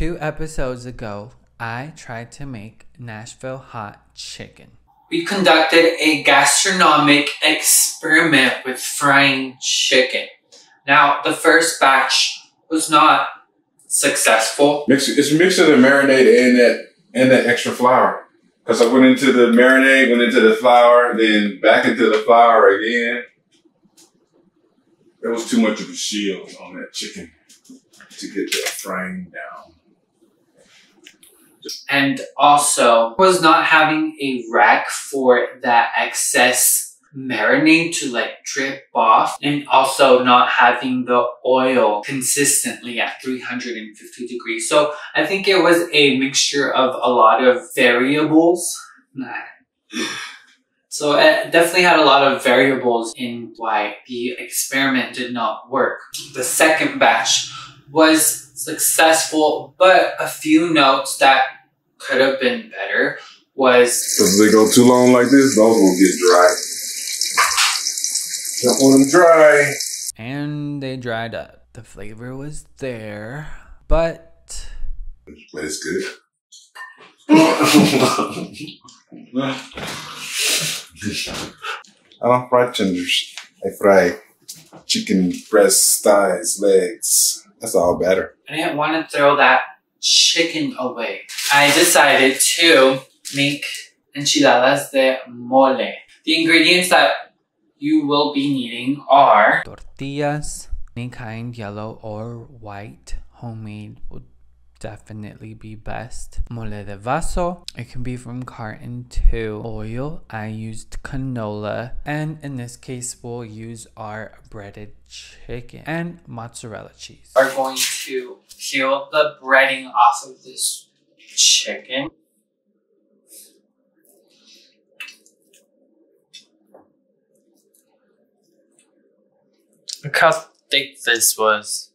2 episodes ago, I tried to make Nashville hot chicken. We conducted a gastronomic experiment with frying chicken. Now, the first batch was not successful. It's a mix of the marinade and that extra flour. Because I went into the marinade, went into the flour, then back into the flour again. There was too much of a shield on that chicken to get that frying down. And also was not having a rack for that excess marinade to like drip off, and also not having the oil consistently at 350 degrees. So I think it was a mixture of a lot of variables. So it definitely had a lot of variables in why the experiment did not work. The second batch was successful, but a few notes that could have been better was... So if they go too long like this, those will get dry. Don't want them dry. And they dried up. The flavor was there, but it's good. I don't fry tenders. I fry chicken breasts, thighs, legs. That's all better. I didn't want to throw that chicken away. I decided to make enchiladas de mole. The ingredients that you will be needing are tortillas, any kind, yellow or white. Homemade would definitely be best. Mole de Vaso, it can be from Carton too. Oil, I used canola, and in this case we'll use our breaded chicken, and mozzarella cheese. Are going to peel the breading off of this chicken. Look how thick this was.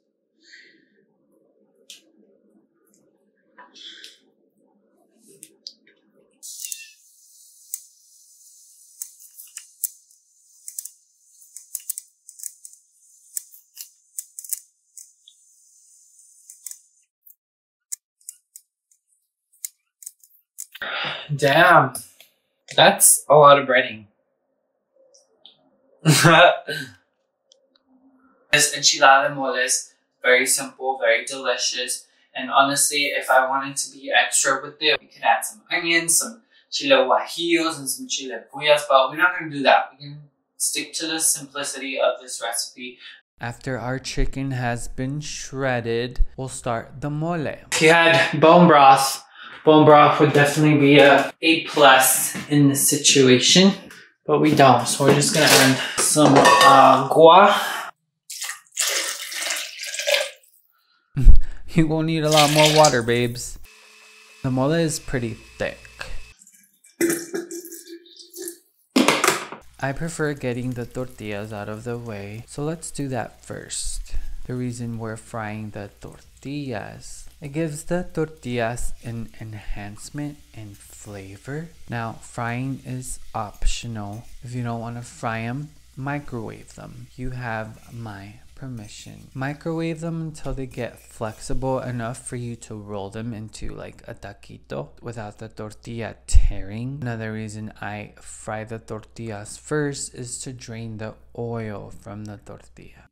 Damn, that's a lot of breading. This enchilada de mole is very simple, very delicious, and honestly, if I wanted to be extra with it, we could add some onions, some chile guajillos, and some chile puyas, but we're not going to do that. We can stick to the simplicity of this recipe. After our chicken has been shredded, we'll start the mole. If you had bone broth would definitely be a plus in this situation, but we don't, so we're just gonna add some agua. You won't need a lot more water, babes. The mole is pretty thick. I prefer getting the tortillas out of the way, so let's do that first. The reason we're frying the tortillas, it gives the tortillas an enhancement in flavor. Now, frying is optional. If you don't want to fry them, microwave them. You have my permission. Microwave them until they get flexible enough for you to roll them into like a taquito without the tortilla tearing. Another reason I fry the tortillas first is to drain the oil from the tortilla.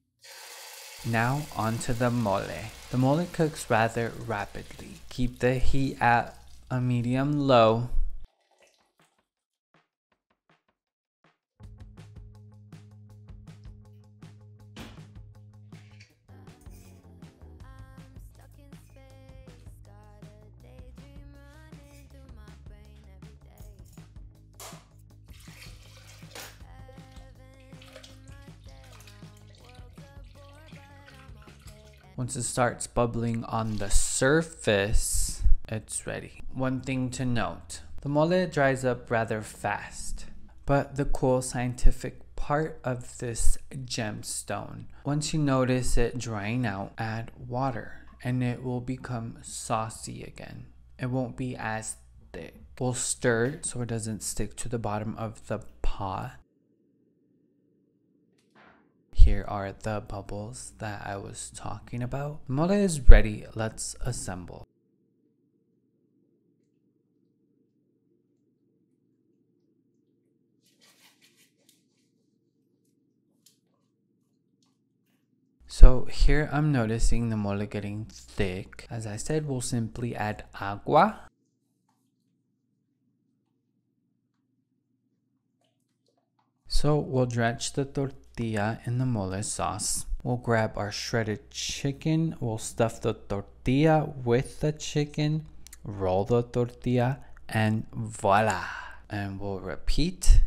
Now onto the mole. The mole cooks rather rapidly. Keep the heat at a medium low. Once it starts bubbling on the surface, it's ready. One thing to note, the mole dries up rather fast, but the cool scientific part of this gemstone, once you notice it drying out, add water and it will become saucy again. It won't be as thick. We'll stir so it doesn't stick to the bottom of the pot. Here are the bubbles that I was talking about. Mole is ready. Let's assemble. So here I'm noticing the mole getting thick. As I said, we'll simply add agua. So we'll drench the tortilla in the mole sauce. We'll grab our shredded chicken. We'll stuff the tortilla with the chicken, roll the tortilla, and voila. And we'll repeat.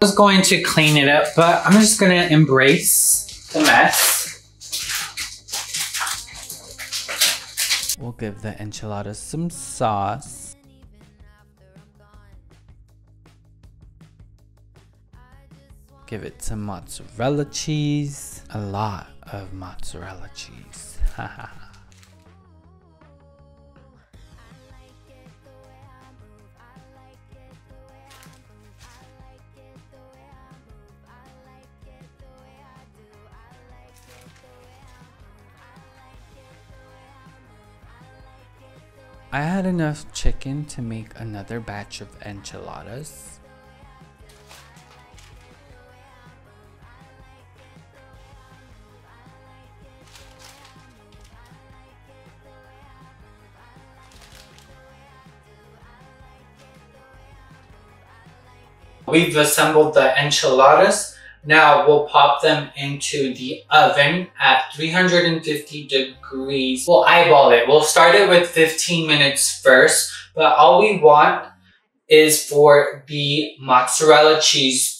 I was going to clean it up, but I'm just going to embrace the mess. We'll give the enchiladas some sauce. Give it some mozzarella cheese. A lot of mozzarella cheese. I had enough chicken to make another batch of enchiladas. We've assembled the enchiladas. Now we'll pop them into the oven at 350 degrees. We'll eyeball it. We'll start it with 15 minutes first, but all we want is for the mozzarella cheese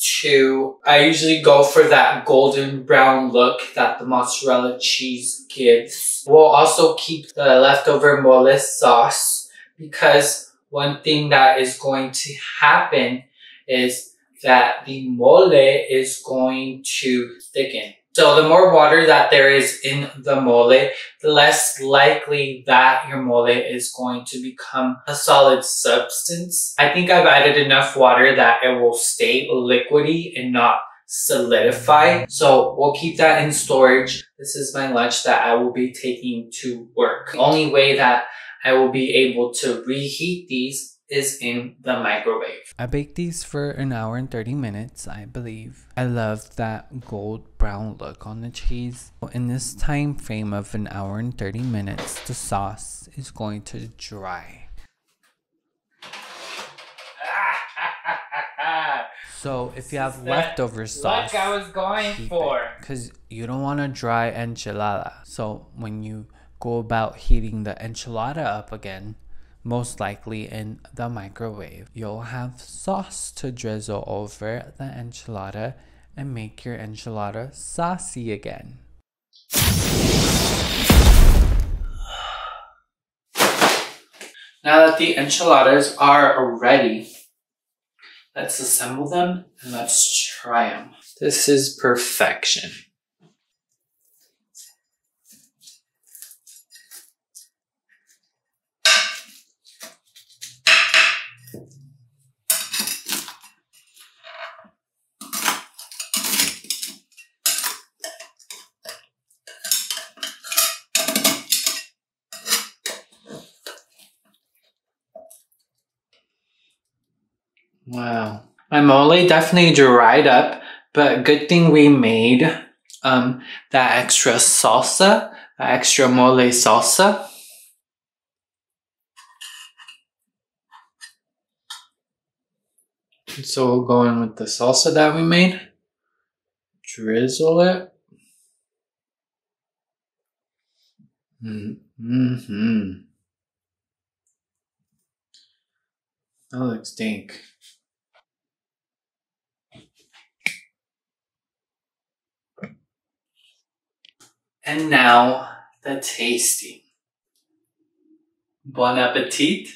I usually go for that golden brown look that the mozzarella cheese gives. We'll also keep the leftover mole sauce because one thing that is going to happen is that the mole is going to thicken. So the more water that there is in the mole, the less likely that your mole is going to become a solid substance. I think I've added enough water that it will stay liquidy and not solidify. So we'll keep that in storage. This is my lunch that I will be taking to work. The only way that I will be able to reheat these is in the microwave. I baked these for an hour and 30 minutes, I believe. I love that gold brown look on the cheese. In this time frame of an hour and 30 minutes, the sauce is going to dry. So if you have leftover sauce, like I was going for, because you don't want a dry enchilada. So when you go about heating the enchilada up again, most likely in the microwave, you'll have sauce to drizzle over the enchilada and make your enchilada saucy again. Now that the enchiladas are ready, let's assemble them and let's try them. This is perfection. Wow. My mole definitely dried up, but good thing we made that extra salsa, that extra mole salsa. So we'll go in with the salsa that we made. Drizzle it. That looks dank. And now the tasting. Bon appetit.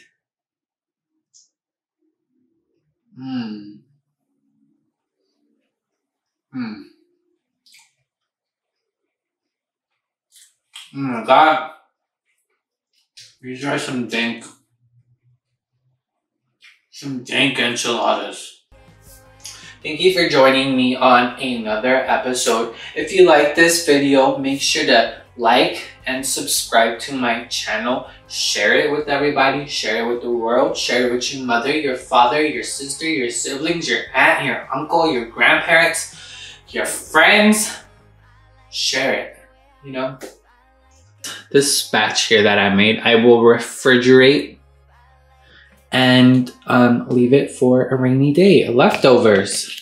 Mmm. Mmm. Oh my god. These are some dank enchiladas. Thank you for joining me on another episode. If you like this video, make sure to like and subscribe to my channel. Share it with everybody. Share it with the world. Share it with your mother, your father, your sister, your siblings, your aunt, your uncle, your grandparents, your friends. Share it, you know. This batch here that I made, I will refrigerate and leave it for a rainy day, leftovers.